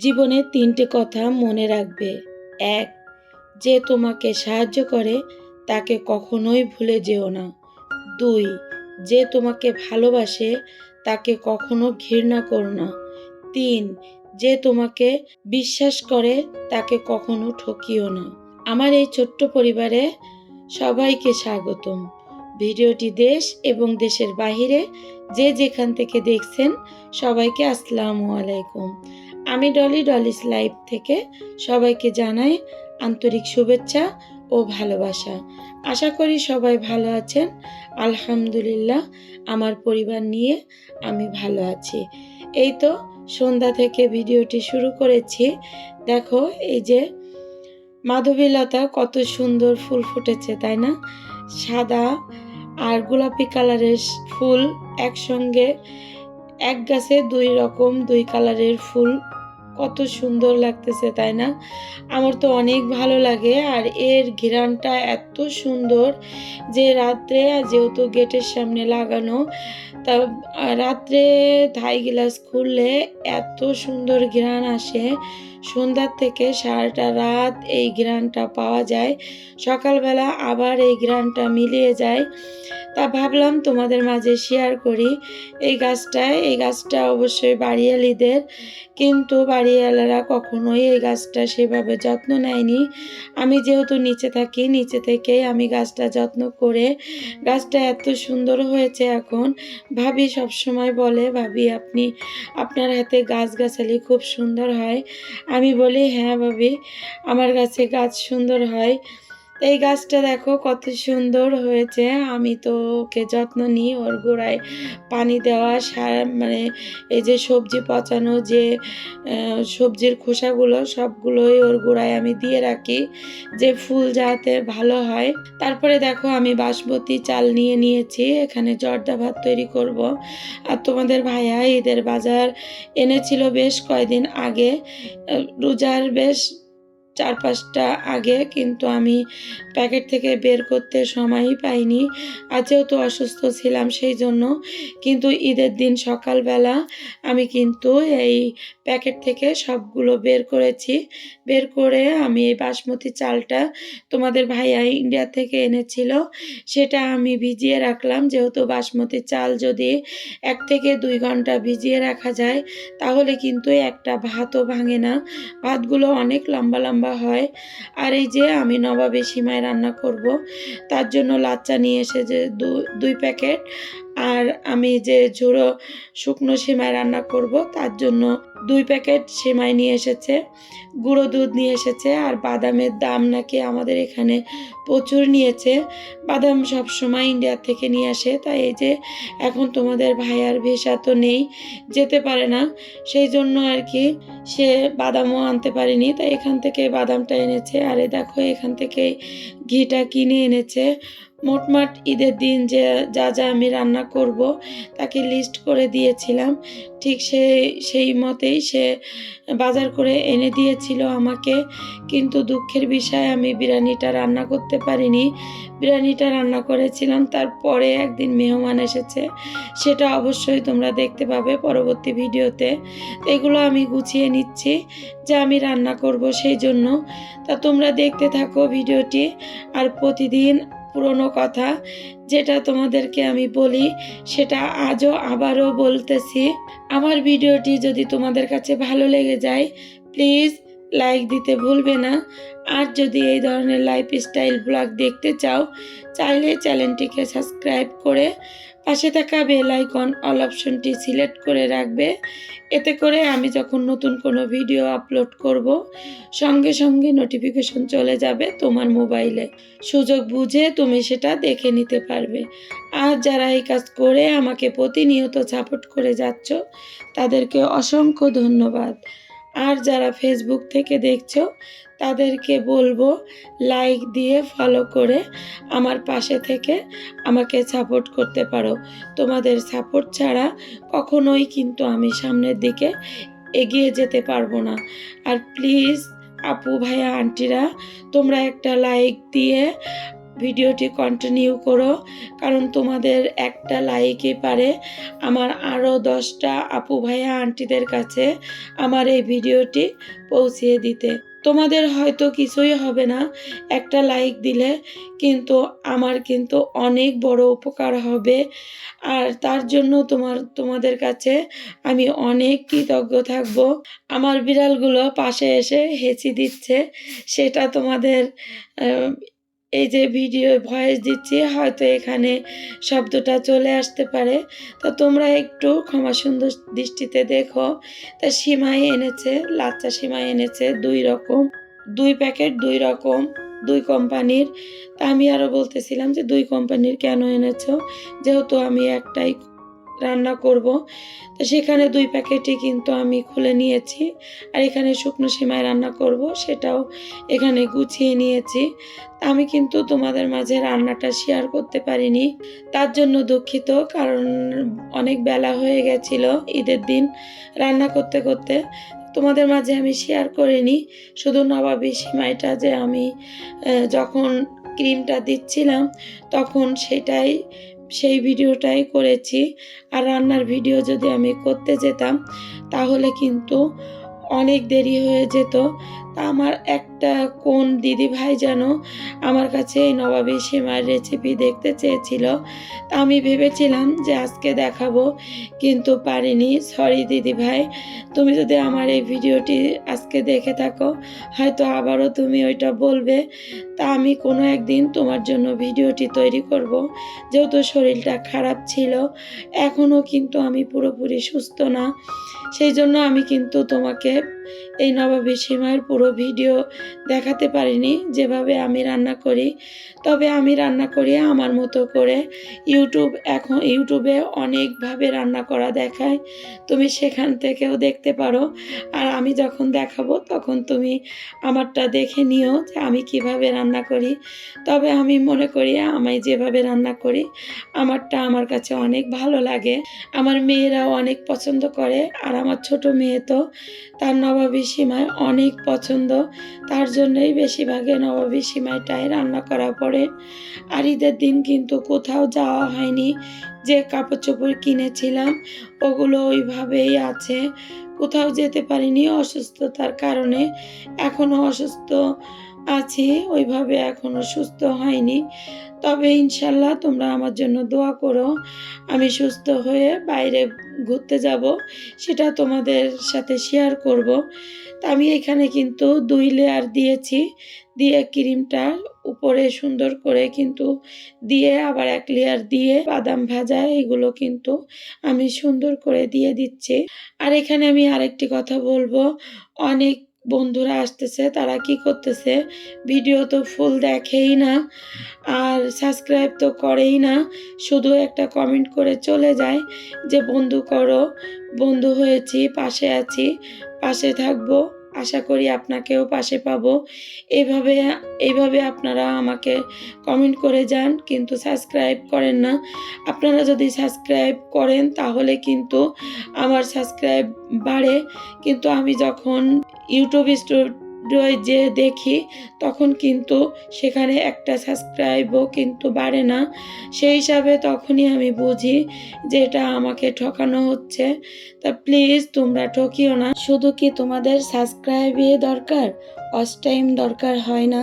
জীবনে ৩টে কথা মনে রাখবে। ১. যে তোমাকে সাহায্য করে তাকে কখনোই ভুলে যেও না। ২. যে তোমাকে ভালোবাসে তাকে কখনো ঘৃণা করো না। ৩. যে তোমাকে বিশ্বাস করে তাকে কখনো ঠকিও না। আমার এই ছোট্ট পরিবারে সবাইকে স্বাগতম। ভিডিওটি দেশ এবং দেশের বাহিরে যে যেখান থেকে দেখছেন সবাইকে আসসালামু আলাইকুম। আমি ডলিস লাইফ থেকে সবাইকে জানাই আন্তরিক শুভেচ্ছা ও ভালোবাসা। আশা করি সবাই ভালো আছেন। আলহামদুলিল্লাহ, আমার পরিবার নিয়ে আমি ভালো আছি। এই তো সন্ধ্যা থেকে ভিডিওটি শুরু করেছি। দেখো, এই যে মাধবীলতা কত সুন্দর ফুল ফুটেছে, তাই না? সাদা আর গোলাপি কালারের ফুল একসঙ্গে, এক গাছে দুই কালারের ফুল, কত সুন্দর লাগতেছে, তাই না? আমার তো অনেক ভালো লাগে। আর এর ঘ্রাণটা এত সুন্দর যে রাত্রে, যেহেতু গেটের সামনে লাগানো, তা রাত্রে থাই গ্লাস খুললে এত সুন্দর ঘ্রাণ আসে। সন্ধ্যার থেকে সারাটা রাত এই ঘ্রাণটা পাওয়া যায়। সকালবেলা আবার এই ঘ্রাণটা মিলিয়ে যায়। তা ভাবলাম তোমাদের মাঝে শেয়ার করি এই গাছটা অবশ্যই বাড়িয়ালিদের, কিন্তু বাড়িওয়ালারা কখনোই এই গাছটা সেভাবে যত্ন নেয়নি। আমি যেহেতু নিচে থাকি, নিচে থেকেই আমি গাছটা যত্ন করে গাছটা এত সুন্দর হয়েছে। এখন ভাবি সবসময় বলে, ভাবি আপনার হাতে গাছগাছালি খুব সুন্দর হয়। আমি বলি, হ্যাঁ ভাবি, আমার কাছে গাছ সুন্দর হয়। এই গাছটা দেখো কত সুন্দর হয়েছে। আমি তো ওকে যত্ন নিই, ওর গোড়ায় পানি দেওয়া, সার, মানে এই যে সবজি পচানো, যে সবজির খোসাগুলো সবগুলোই ওর গোড়ায় আমি দিয়ে রাখি, যে ফুল যাতে ভালো হয়। তারপরে দেখো, আমি বাসমতি চাল নিয়েছি, এখানে জর্দা ভাত তৈরি করব। আর তোমাদের ভাইয়া ঈদের বাজার এনেছিল বেশ কয়েকদিন আগে, রোজার বেশ ৪-৫টা আগে, কিন্তু আমি প্যাকেট থেকে বের করতে সময়ই পাইনি। আর যেহেতু অসুস্থ ছিলাম সেই জন্য, কিন্তু ঈদের দিন সকালবেলা আমি কিন্তু এই প্যাকেট থেকে সবগুলো বের করেছি। বের করে আমি এই বাসমতি চালটা তোমাদের ভাইয়া ইন্ডিয়া থেকে এনেছিল, সেটা আমি ভিজিয়ে রাখলাম। যেহেতু বাসমতি চাল যদি ১ থেকে ২ ঘন্টা ভিজিয়ে রাখা যায় তাহলে কিন্তু একটা ভাতও ভাঙে না, ভাতগুলো অনেক লম্বা লম্বা হয়। আর এই যে আমি নবাবী সিমাই রান্না করব, তার জন্য লাচ্চা নিয়ে এসেছে ২ প্যাকেট। আর আমি যে ঝুড়ো শুকনো সিমাই রান্না করব তার জন্য ২ প্যাকেট সিমাই নিয়ে এসেছে। গুঁড়ো দুধ নিয়ে এসেছে। আর বাদামের দাম নাকি আমাদের এখানে প্রচুর নিয়েছে। বাদাম সবসময় ইন্ডিয়া থেকে নিয়ে আসে, তাই এই যে এখন তোমাদের ভাইয়ার ভিসা তো নেই, যেতে পারে না, সেই জন্য আর কি সে বাদামও আনতে পারেনি, তাই এখান থেকে বাদামটা এনেছে। আর দেখো, এখান থেকে ঘিটা কিনে এনেছে। মোটমাট ঈদের দিন যে যা আমি রান্না করব তাকে লিস্ট করে দিয়েছিলাম, ঠিক সেই মতেই সে বাজার করে এনে দিয়েছিল আমাকে। কিন্তু দুঃখের বিষয়, আমি বিরিয়ানিটা রান্না করতে পারিনি। বিরিয়ানিটা রান্না করেছিলাম, তারপরে একদিন মেহমান এসেছে, সেটা অবশ্যই তোমরা দেখতে পাবে পরবর্তী ভিডিওতে। এগুলো আমি গুছিয়ে নিচ্ছি যে আমি রান্না করব সেই জন্য। তা তোমরা দেখতে থাকো ভিডিওটি। আর প্রতিদিন পুরনো কথা যেটা তোমাদেরকে আমি বলি, সেটা আজও আবারও বলতেছি। আমার ভিডিওটি যদি তোমাদের কাছে ভালো লেগে যায় প্লিজ লাইক দিতে ভুলবে না। আর যদি এই ধরনের লাইফস্টাইল ব্লগ দেখতে চাইলে চ্যানেলটিকে সাবস্ক্রাইব করে পাশে থাকা বেল আইকন অল অপশনটি সিলেক্ট করে রাখবে। এতে করে আমি যখন নতুন কোনো ভিডিও আপলোড করব সঙ্গে সঙ্গে নোটিফিকেশন চলে যাবে তোমার মোবাইলে। সুযোগ বুঝে তুমি সেটা দেখে নিতে পারবে। আর যারা এই কাজ করে আমাকে প্রতিনিয়ত সাপোর্ট করে যাচ্ছ তাদেরকে অসংখ্য ধন্যবাদ। আর যারা ফেসবুক থেকে দেখছো তাদেরকে বলবো লাইক দিয়ে ফলো করে আমার পাশে থেকে আমাকে সাপোর্ট করতে পারো। তোমাদের সাপোর্ট ছাড়া কখনোই কিন্তু আমি সামনের দিকে এগিয়ে যেতে পারবো না। আর প্লিজ আপু ভাইয়া আন্টিরা, তোমরা একটা লাইক দিয়ে ভিডিওটি কন্টিনিউ করো, কারণ তোমাদের একটা লাইকই পারে আমার আরও 10টা আপু ভাইয়া আন্টিদের কাছে আমার এই ভিডিওটি পৌঁছিয়ে দিতে। তোমাদের হয়তো কিছুই হবে না একটা লাইক দিলে, কিন্তু আমার কিন্তু অনেক বড় উপকার হবে। আর তার জন্য তোমাদের কাছে আমি অনেক কৃতজ্ঞ থাকব। আমার বিড়ালগুলো পাশে এসে হেঁচি দিচ্ছে, সেটা তোমাদের এই যে ভিডিও ভয়েস দিচ্ছি হয়তো এখানে শব্দটা চলে আসতে পারে, তো তোমরা একটু ক্ষমা সুন্দর দৃষ্টিতে দেখো। তা সিমাই এনেছে, লাচ্চা সিমাই এনেছে 2 রকম, 2 প্যাকেট 2 রকম, 2 কোম্পানির। তা আমি আরও বলতেছিলাম যে 2 কোম্পানির কেন এনেছো, যেহেতু আমি একটাই রান্না করব। তো সেখানে 2 প্যাকেটই কিন্তু আমি খুলে নিয়েছি। আর এখানে শুকনো সিমাই রান্না করব, সেটাও এখানে গুছিয়ে নিয়েছি। আমি কিন্তু তোমাদের মাঝে রান্নাটা শেয়ার করতে পারিনি, তার জন্য দুঃখিত। কারণ অনেক বেলা হয়ে গেছিল ঈদের দিন রান্না করতে করতে, তোমাদের মাঝে আমি শেয়ার করিনি। শুধু নবাবী সিমাইটা যে আমি যখন ক্রিমটা দিচ্ছিলাম তখন সেই ভিডিওটাই করেছি। আর রান্নার ভিডিও যদি আমি করতে যেতাম তাহলে কিন্তু অনেক দেরি হয়ে যেত। তা আমার একটা কোন দিদিভাই যেন আমার কাছে এই নবাবী সিমাইয়ের রেসিপি দেখতে চেয়েছিল। তা আমি ভেবেছিলাম যে আজকে দেখাবো, কিন্তু পারিনি। সরি দিদিভাই, তুমি যদি আমার এই ভিডিওটি আজকে দেখে থাকো হয়তো আবারও তুমি ওইটা বলবে। তা আমি কোনো একদিন তোমার জন্য ভিডিওটি তৈরি করব। যেহেতু শরীরটা খারাপ ছিল, এখনও কিন্তু আমি পুরোপুরি সুস্থ না, সেই জন্য আমি কিন্তু তোমাকে এই নবাবী সিমাইয়ের পুরো ভিডিও দেখাতে পারিনি যেভাবে আমি রান্না করি। তবে আমি রান্না করি আমার মতো করে। এখন ইউটিউবে অনেকভাবে রান্না করা দেখায়, তুমি সেখান থেকেও দেখতে পারো। আর আমি যখন দেখাবো তখন তুমি আমারটা দেখে নিও যে আমি কিভাবে রান্না করি। তবে আমি মনে করি আমি যেভাবে রান্না করি আমারটা আমার কাছে অনেক ভালো লাগে, আমার মেয়েরাও অনেক পছন্দ করে। আর আমার ছোট মেয়ে তো তার নবাবী সিমাই অনেক পছন্দ, তার জন্যই বেশিরভাগে নবাবী সিমাইটাই রান্না করা পড়ে। আর ঈদের দিন কিন্তু কোথাও যাওয়া হয়নি, যে কাপড় চোপড় কিনেছিলাম ওগুলো ওইভাবেই আছে, কোথাও যেতে পারিনি অসুস্থতার কারণে। এখনও অসুস্থ আছি, ওইভাবে এখনও সুস্থ হয়নি। তবে ইনশাল্লাহ তোমরা আমার জন্য দোয়া করো, আমি সুস্থ হয়ে বাইরে ঘুরতে যাব, সেটা তোমাদের সাথে শেয়ার করব। তা আমি এখানে কিন্তু 2 লেয়ার দিয়েছি, দিয়ে ক্রিমটা উপরে সুন্দর করে কিন্তু দিয়ে আবার 1 লেয়ার দিয়ে বাদাম ভাজা এগুলো কিন্তু আমি সুন্দর করে দিয়ে দিচ্ছি। আর এখানে আমি আরেকটি কথা বলবো, অনেক বন্ধুরা আসতেছে, তারা কি করতেছে, ভিডিও তো ফুল দেখেই না আর সাবস্ক্রাইব তো করেই না, শুধু একটা কমেন্ট করে চলে যায় যে বন্ধু করো, বন্ধু হয়েছি, পাশে আছি, পাশে থাকবো, আশা করি আপনাকেও পাশে পাবো। এইভাবে আপনারা আমাকে কমেন্ট করে যান, কিন্তু সাবস্ক্রাইব করেন না। আপনারা যদি সাবস্ক্রাইব করেন তাহলে কিন্তু আমার সাবস্ক্রাইব বাড়ে, কিন্তু আমি যখন ইউটিউব স্টুডিওয় যে দেখি তখন কিন্তু সেখানে একটা সাবস্ক্রাইবও কিন্তু বাড়ে না। সেই হিসাবে তখনই আমি বুঝি যে এটা আমাকে ঠকানো হচ্ছে। তা প্লিজ তোমরা ঠকিও না। শুধু কি তোমাদের সাবস্ক্রাইবই দরকার, ওয়াচ টাইম দরকার হয় না?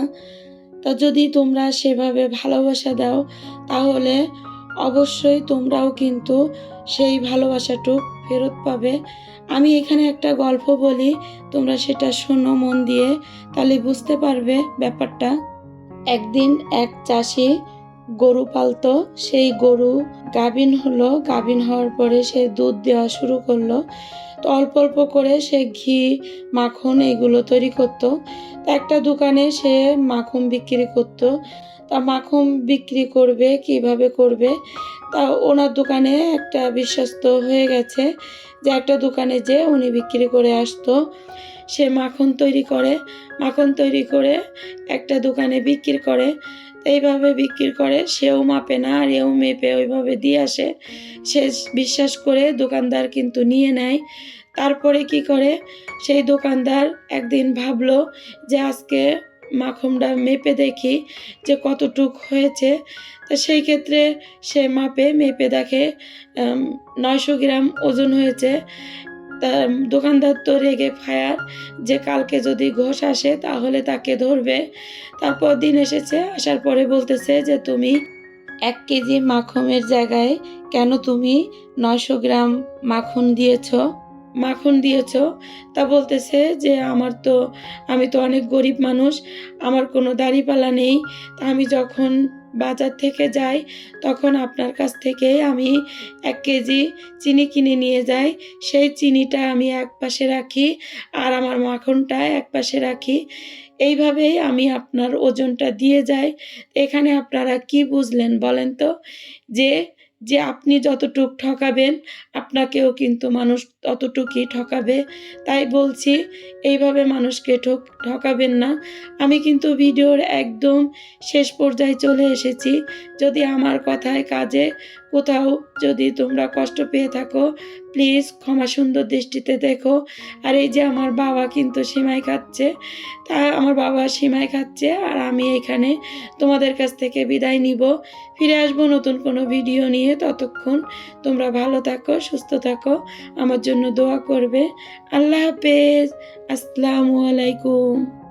তা যদি তোমরা সেভাবে ভালোবাসা দাও তাহলে অবশ্যই তোমরাও কিন্তু সেই ভালোবাসাটুক ফেরত পাবে। আমি এখানে একটা গল্প বলি, তোমরা সেটা শোনো মন দিয়ে, তাহলে বুঝতে পারবে ব্যাপারটা। একদিন এক চাষি গরু পালতো, সেই গরু গাভীন হলো, গাভীন হওয়ার পরে সে দুধ দেওয়া শুরু করলো। তো অল্প অল্প করে সে ঘি, মাখন এগুলো তৈরি করতো। তা একটা দোকানে সে মাখন বিক্রি করতো। তা মাখন বিক্রি করবে কিভাবে করবে, তা ওনার দোকানে একটা বিশ্বস্ত হয়ে গেছে যে একটা দোকানে যে উনি বিক্রি করে আসতো, সে মাখন তৈরি করে একটা দোকানে বিক্রি করে। এইভাবে বিক্রি করে, সেও মাপে না আর এও মেপে ওইভাবে দিয়ে আসে। সে বিশ্বাস করে দোকানদার কিন্তু নিয়ে নেয়। তারপরে কি করে, সেই দোকানদার একদিন ভাবলো যে আজকে মাখনটা মেপে দেখি যে কতটুক হয়েছে। তো সেই ক্ষেত্রে সে মেপে দেখে ৯০০ গ্রাম ওজন হয়েছে। তা দোকানদার তো রেগে ফায়ার যে কালকে যদি ঘোষ আসে তাহলে তাকে ধরবে। তারপর দিন এসেছে, আসার পরে বলতেছে যে, "তুমি ১ কেজি মাখনের জায়গায় কেন তুমি ৯০০ গ্রাম মাখন দিয়েছ মাখন দিয়েছ?" তা বলতেছে যে, আমি তো অনেক গরিব মানুষ, আমার কোনো দাড়িপাল্লা নেই। তা আমি যখন বাজার থেকে যাই, তখন আপনার কাছ থেকে আমি ১ কেজি চিনি কিনে নিয়ে যাই। সেই চিনিটা আমি একপাশে রাখি, আর আমার মাখনটা একপাশে রাখি। এইভাবেই আমি আপনার ওজনটা দিয়ে যাই। এখানে আপনারা কি বুঝলেন বলেন তো? যে, আপনি যতটুক ঠকাবেন, আপনাকেও কিন্তু মানুষ ততটুকুই ঠকাবে। তাই বলছি, এইভাবে মানুষকে ঠকাবেন না। আমি কিন্তু ভিডিওর একদম শেষ পর্যায়ে চলে এসেছি। যদি আমার কথায় কাজে কোথাও যদি তোমরা কষ্ট পেয়ে থাকো, প্লিজ ক্ষমা সুন্দর দৃষ্টিতে দেখো। আর এই যে আমার বাবা কিন্তু সিমাই খাচ্ছে। আমার বাবা সিমাই খাচ্ছে, আর আমি এখানে তোমাদের কাছ থেকে বিদায় নিব। ফিরে আসবো নতুন কোনো ভিডিও নিয়ে। ততক্ষণ তোমরা ভালো থাকো, সুস্থ থাকো, আমার জন্য দোয়া করবে। আল্লাহ হাফেজ। আসসালামু আলাইকুম।